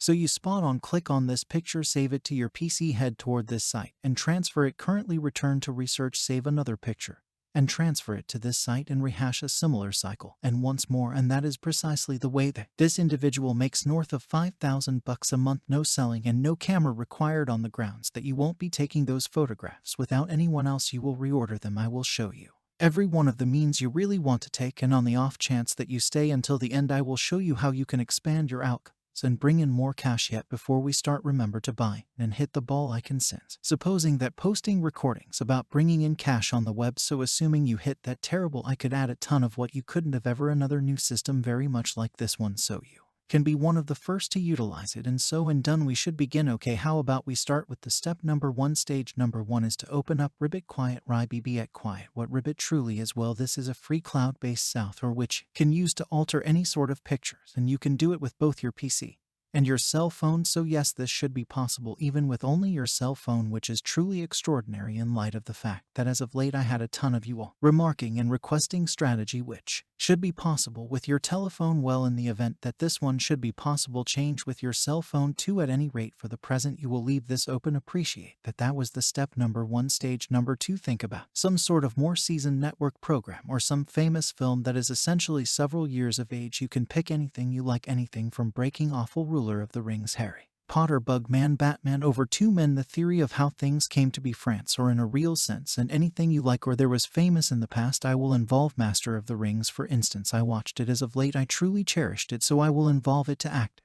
So you spot on, click on this picture, save it to your PC, head toward this site, and transfer it. Currently return to research, save another picture, and transfer it to this site and rehash a similar cycle, and once more, and that is precisely the way that this individual makes north of $5,000 a month, no selling and no camera required, on the grounds that you won't be taking those photographs without anyone else. You will reorder them. I will show you every one of the means you really want to take, and on the off chance that you stay until the end, I will show you how you can expand your outcomes and bring in more cash. Yet before we start, remember to buy and hit the ball icon, since supposing that posting recordings about bringing in cash on the web, so assuming you hit that terrible, I could add a ton of what you couldn't have ever, another new system very much like this one, so you can be one of the first to utilize it. And so and done, we should begin. Okay, how about we start with the step number 1. Stage number 1 is to open up Ribbit Quiet, RIBB at Quiet. What Ribbit truly is, well, this is a free cloud-based software which can use to alter any sort of pictures, and you can do it with both your PC and your cell phone. So yes, this should be possible even with only your cell phone, which is truly extraordinary in light of the fact that as of late I had a ton of you all remarking and requesting strategy which should be possible with your telephone. Well, in the event that this one should be possible, change with your cell phone too. At any rate, for the present, you will leave this open. Appreciate that that was the step number 1. Stage number 2, think about some sort of more seasoned network program or some famous film that is essentially several years of age. You can pick anything you like, anything from Breaking Awful, Ruler of the Rings, Harry Potter, Bugman, Batman, Over Two Men, The Theory of How Things Came to Be, France, or In a Real Sense, and anything you like or there was famous in the past. I will involve Master of the Rings, for instance. I watched it as of late. I truly cherished it, so I will involve it to act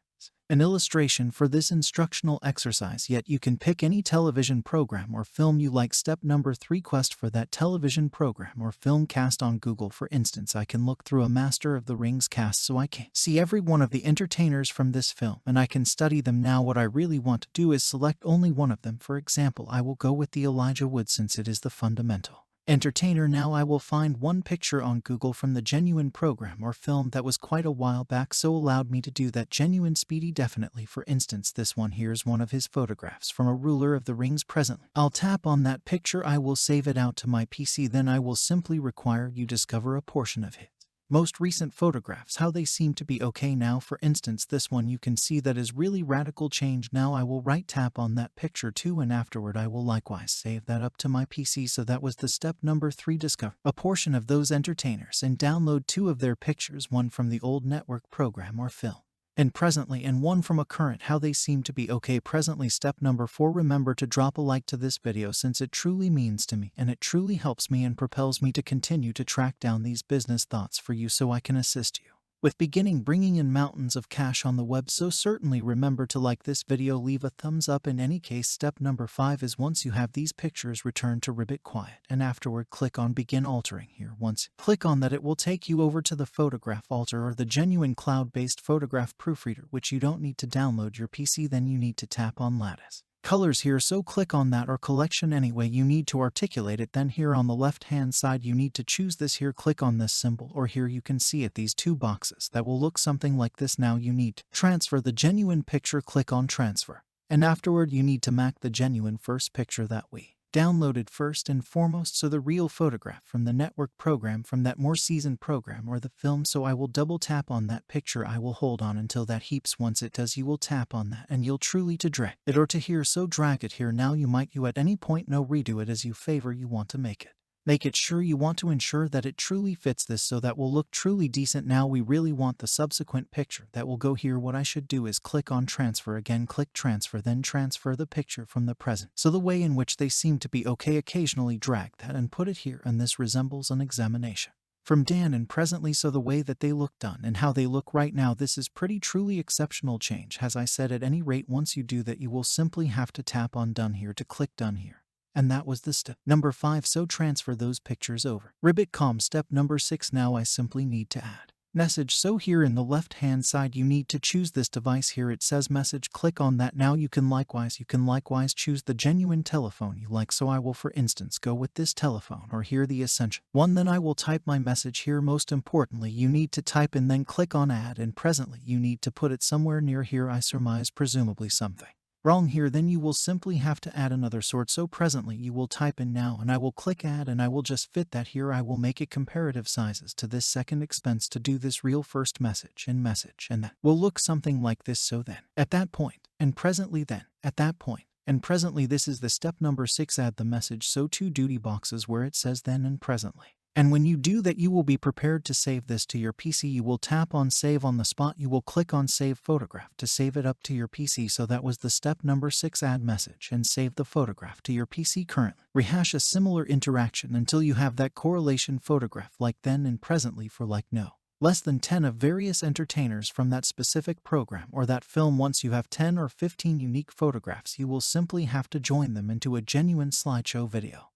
an illustration for this instructional exercise. Yet you can pick any television program or film you like. Step number 3, quest for that television program or film cast on Google. For instance, I can look through a Master of the Rings cast, so I can see every one of the entertainers from this film and I can study them. Now what I really want to do is select only one of them. For example, I will go with the Elijah Wood since it is the fundamental entertainer. Now I will find one picture on Google from the genuine program or film that was quite a while back, so allowed me to do that. Genuine, speedy, definitely. For instance, this one here's one of his photographs from a Ruler of the Rings presently. I'll tap on that picture, I will save it out to my PC, then I will simply require you discover a portion of it. Most recent photographs, how they seem to be. Okay, now for instance this one, you can see that is really radical change. Now I will right tap on that picture too, and afterward I will likewise save that up to my PC. So that was the step number 3, discover a portion of those entertainers and download 2 of their pictures, one from the old network program or film and presently, and one from a current, how they seem to be. Okay, presently. Step number 4, remember to drop a like to this video since it truly means to me and it truly helps me and propels me to continue to track down these business thoughts for you so I can assist you with beginning bringing in mountains of cash on the web. So certainly remember to like this video, leave a thumbs up. In any case, step number 5 is once you have these pictures, return to Ribbit Quiet and afterward click on begin altering. Here, once click on that, it will take you over to the photograph alter or the genuine cloud-based photograph proofreader, which you don't need to download your PC. Then you need to tap on lattice colors here, so click on that, or collection, anyway you need to articulate it. Then here on the left hand side you need to choose this here, click on this symbol, or here you can see it, these 2 boxes that will look something like this. Now you need to transfer the genuine picture, click on transfer, and afterward you need to mark the genuine first picture that we downloaded first and foremost, so the real photograph from the network program, from that more seasoned program or the film. So I will double tap on that picture, I will hold on until that heaps. Once it does, you will tap on that and you'll truly to drag it or to here, so drag it here. Now you at any point no redo it as you favor, you want to make it sure, you want to ensure that it truly fits this so that will look truly decent. Now we really want the subsequent picture that will go here. What I should do is click on transfer again, click transfer, then transfer the picture from the present, so the way in which they seem to be. Okay, occasionally drag that and put it here, and this resembles an examination from Dan and presently, so the way that they look done and how they look right now, this is pretty truly exceptional change. As I said, at any rate, once you do that you will simply have to tap on done here to click done here. And that was the step number 5, so transfer those pictures over Ribbit.com. Step number 6, now I simply need to add message. So here in the left hand side you need to choose this device here, it says message, click on that. Now you can likewise choose the genuine telephone you like, so I will for instance go with this telephone, or here the essential one. Then I will type my message here. Most importantly, you need to type and then click on add, and presently you need to put it somewhere near here, I surmise presumably something wrong here, then you will simply have to add another sort. So presently you will type in now and I will click add and I will just fit that here. I will make it comparative sizes to this second expense to do this real first message and that will look something like this. So then at that point and presently then at that point and presently this is the step number 6, add the message. So 2 duty boxes where it says then and presently. And when you do that, you will be prepared to save this to your PC. You will tap on save on the spot. You will click on save photograph to save it up to your PC. So that was the step number 6, add message and save the photograph to your PC currently. Rehash a similar interaction until you have that correlation photograph like then and presently for like no less than 10 of various entertainers from that specific program or that film. Once you have 10 or 15 unique photographs, you will simply have to join them into a genuine slideshow video.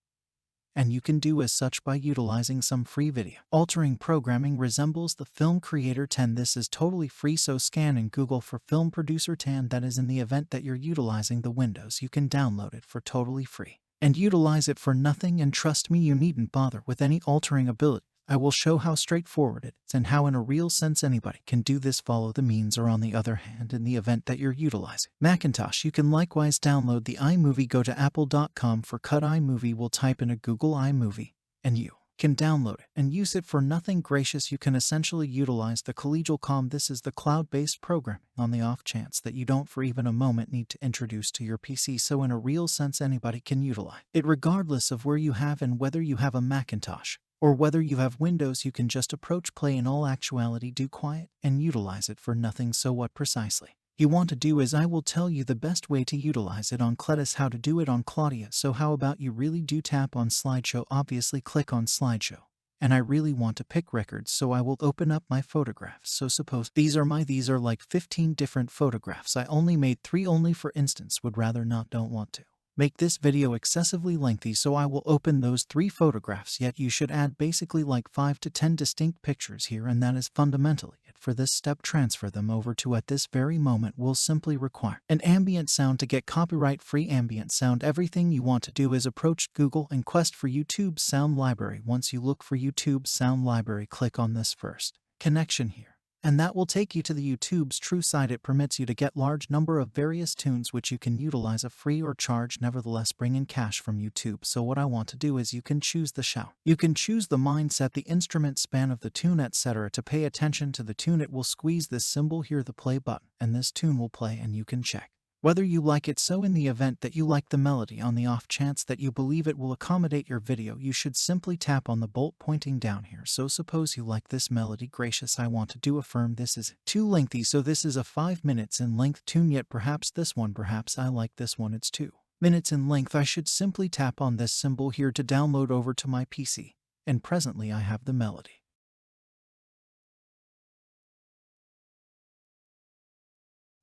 And you can do as such by utilizing some free video altering programming resembles the Film Creator 10. This is totally free, so scan in Google for Film Producer 10. That is in the event that you're utilizing the Windows, you can download it for totally free and utilize it for nothing. And trust me, you needn't bother with any altering ability. I will show how straightforward it is and how in a real sense anybody can do this. Follow the means. Or on the other hand, in the event that you're utilizing Macintosh, you can likewise download the iMovie. Go to apple.com for Cut iMovie. We'll type in a Google iMovie and you can download it and use it for nothing gracious. You can essentially utilize the collegial com. This is the cloud-based program on the off chance that you don't for even a moment need to introduce to your PC. So in a real sense, anybody can utilize it regardless of where you have and whether you have a Macintosh or whether you have Windows. You can just approach play in all actuality, do quiet, and utilize it for nothing. So what precisely you want to do is I will tell you the best way to utilize it on Cletus, how to do it on Claudia. So how about you really do tap on slideshow, obviously click on slideshow. And I really want to pick records, so I will open up my photographs. So suppose these are like 15 different photographs. I only made 3 only for instance, would rather not, don't want to make this video excessively lengthy, so I will open those 3 photographs. Yet you should add basically like 5 to 10 distinct pictures here, and that is fundamentally it for this step. Transfer them over to at this very moment will simply require an ambient sound to get copyright free ambient sound. Everything you want to do is approach Google and quest for YouTube's sound library. Once you look for YouTube's sound library, click on this first connection here, and that will take you to the YouTube's true site. It permits you to get large number of various tunes which you can utilize a free or charge, nevertheless bring in cash from YouTube. So what I want to do is you can choose the shout, you can choose the mindset, the instrument span of the tune, etc. To pay attention to the tune, it will squeeze this symbol here, the play button, and this tune will play and you can check whether you like it. So in the event that you like the melody, on the off chance that you believe it will accommodate your video, you should simply tap on the bolt pointing down here. So suppose you like this melody, gracious, I want to do affirm. This is too lengthy, so this is a 5 minutes in length tune. Yet perhaps this one, perhaps I like this one, it's 2 minutes in length. I should simply tap on this symbol here to download over to my PC, and presently I have the melody,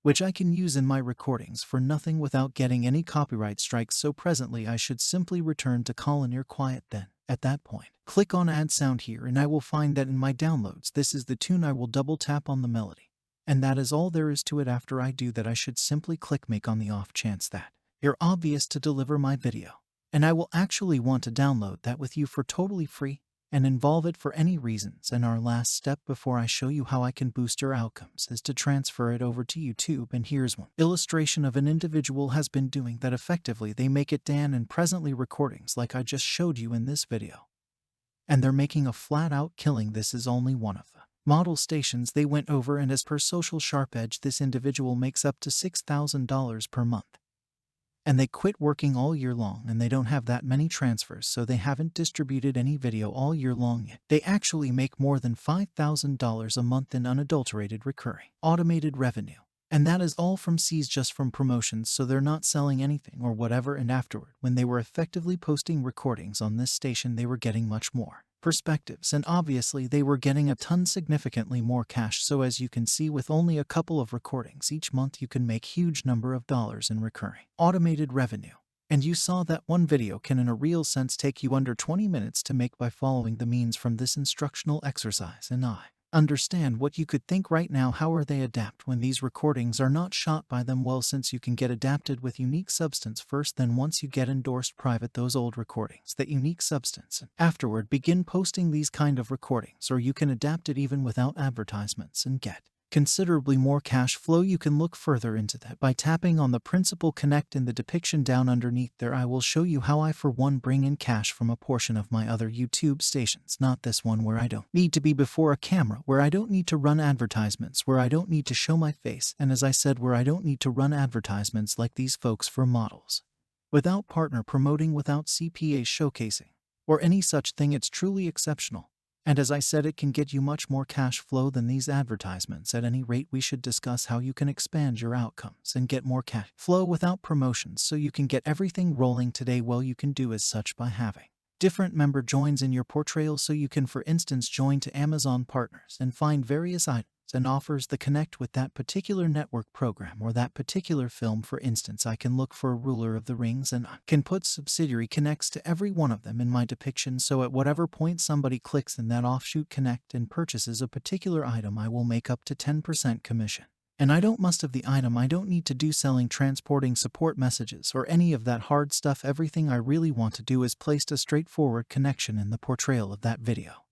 which I can use in my recordings for nothing without getting any copyright strikes. So presently I should simply return to Collinear Quiet. Then, at that point, click on Add Sound here and I will find that in my downloads this is the tune. I will double tap on the melody, and that is all there is to it. After I do that, I should simply click Make on the off chance that you're obvious to deliver my video, and I will actually want to download that with you for totally free and involve it for any reasons. And our last step before I show you how I can boost your outcomes is to transfer it over to YouTube. And here's one illustration of an individual has been doing that effectively. They make it Dan and presently recordings like I just showed you in this video, and they're making a flat out killing. This is only one of the model stations they went over, and as per Social Sharp Edge, this individual makes up to $6,000 per month. And they quit working all year long, and they don't have that many transfers, so they haven't distributed any video all year long yet. They actually make more than $5,000 a month in unadulterated recurring automated revenue. And that is all from C's, just from promotions, so they're not selling anything or whatever. And afterward, when they were effectively posting recordings on this station, they were getting much more perspectives, and obviously they were getting a ton significantly more cash. So as you can see, with only a couple of recordings each month, you can make huge number of dollars in recurring automated revenue. And you saw that one video can in a real sense take you under 20 minutes to make by following the means from this instructional exercise. And I understand what you could think right now, how are they adapt when these recordings are not shot by them? Well, since you can get adapted with unique substance first, then once you get endorsed private those old recordings, that unique substance, and afterward begin posting these kind of recordings, or you can adapt it even without advertisements and get considerably more cash flow. You can look further into that by tapping on the principal connect in the depiction down underneath there. I will show you how I for one bring in cash from a portion of my other YouTube stations, not this one where I don't need to be before a camera, where I don't need to run advertisements, where I don't need to show my face, and as I said, where I don't need to run advertisements like these folks for models. Without partner promoting, without CPA showcasing, or any such thing. It's truly exceptional. And as I said, it can get you much more cash flow than these advertisements. At any rate, we should discuss how you can expand your outcomes and get more cash flow without promotions so you can get everything rolling today. Well, you can do as such by having different member joins in your portrayal. So you can, for instance, join to Amazon partners and find various items and offers that connect with that particular network program or that particular film. For instance, I can look for a ruler of the rings and I can put subsidiary connects to every one of them in my depiction, so at whatever point somebody clicks in that offshoot connect and purchases a particular item, I will make up to 10% commission. And I don't must have the item. I don't need to do selling, transporting, support messages, or any of that hard stuff. Everything I really want to do is place a straightforward connection in the portrayal of that video.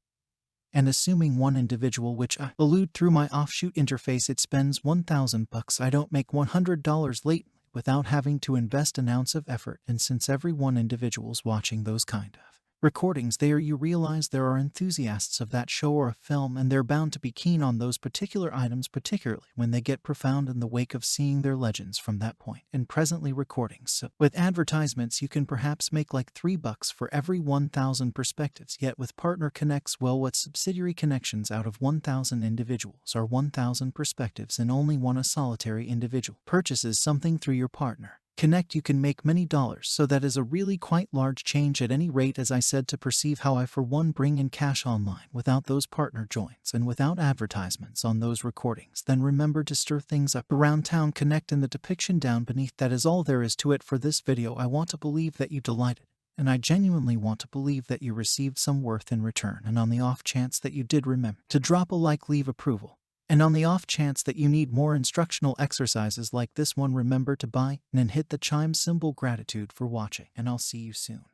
And assuming one individual, which I allude through my offshoot interface, it spends $1,000, I don't make $100 lately without having to invest an ounce of effort. And since every one individual's watching those kind of recordings there, you realize there are enthusiasts of that show or a film, and they're bound to be keen on those particular items, particularly when they get profound in the wake of seeing their legends from that point and presently recording. So with advertisements, you can perhaps make like $3 for every 1,000 perspectives. Yet with partner connects, well, what subsidiary connections out of 1,000 individuals are 1,000 perspectives, and only one a solitary individual purchases something through your partner connect, you can make many dollars. So that is a really quite large change. At any rate, as I said, to perceive how I for one bring in cash online without those partner joins and without advertisements on those recordings, then remember to stir things up around town. Connect in the depiction down beneath. That is all there is to it for this video. I want to believe that you delighted, and I genuinely want to believe that you received some worth in return. And on the off chance that you did, remember to drop a like, leave approval. And on the off chance that you need more instructional exercises like this one, remember to buy and hit the chime symbol. Gratitude for watching, and I'll see you soon.